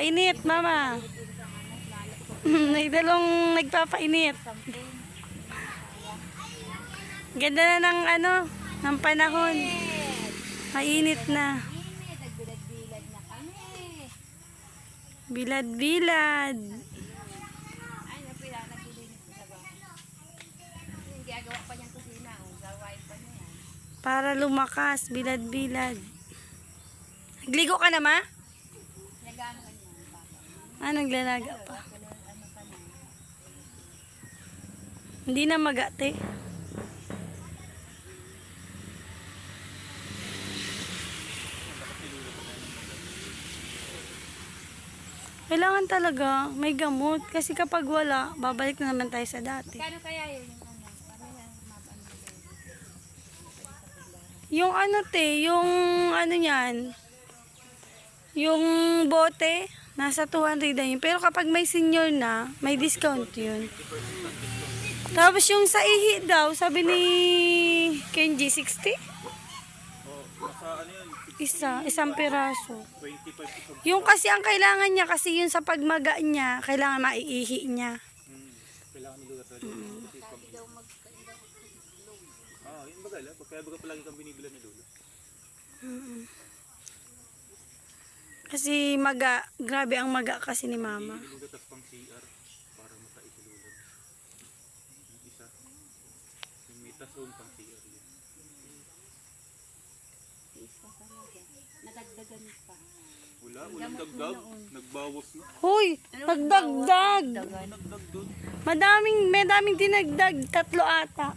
Painit, mama. Nagdalong nagpapainit. Ganda na ng ano, ng panahon. Mainit na. Nagbilad-bilad na kami. Bilad-bilad. Ay, naglilinis ko sa bahay. Yung ginagawa pa niyang kusina. Gawain pa niya yan. Para lumakas, bilad-bilad. Nagligo ka na, ma? Nagano ka niya, papa. Ah, naglalaga pa. Ano ka na? Hindi na magate. Kailangan talaga may gamot kasi kapag wala, babalik na naman tayo sa dati. Kano kaya yun yung ano? Para yan, mapano yun. Yung ano te, yung ano yan, yung bote, nasa 200 na yun. Pero kapag may senior na, may discount yun. Tapos yung sa ihi daw, sabi ni Kenji, 60? Isang piraso. 25 Yung kasi ang kailangan niya, kasi yun sa pagmaga niya, kailangan maiihi niya. kailangan nilulat talaga. Yun bagal ha. Kaya baga palagi kang binibilan ni Lolo. Kasi maga, grabe ang maga kasi ni mama. Nilulat at pang CR para matais si Lolo. Yung isa. Yung may tason pang CR yun. Isa talaga. Nadagdagan pa. Wala, walang dagdag. Nagbawas na. Hoy, nagdagdag. Nagdag doon. May daming dinagdag, 3 ata.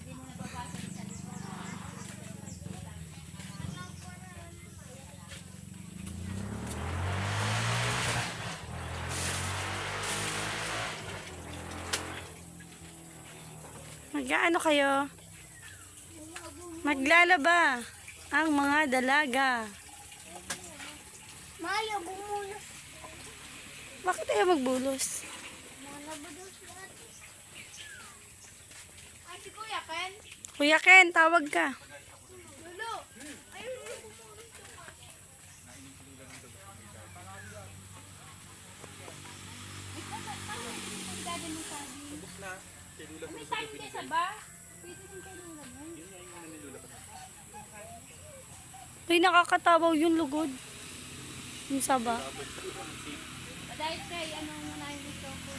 Mag-ano kayo? Maglalaba ang mga dalaga. Maya, bumulos. Bakit ayaw magbulos? Ay, si Kuya Ken? Kuya Ken, tawag ka. Lolo! Ayun, bumulos. Tapos na. Kay Lula ko May na sa time gabi kayo sa ba? Pwede din kayo ng ganun. Yun nga yung nanilula ko. Uy, nakakatawaw yung lugod. Yung saba. Dahil kay ano muna yung gusto ko.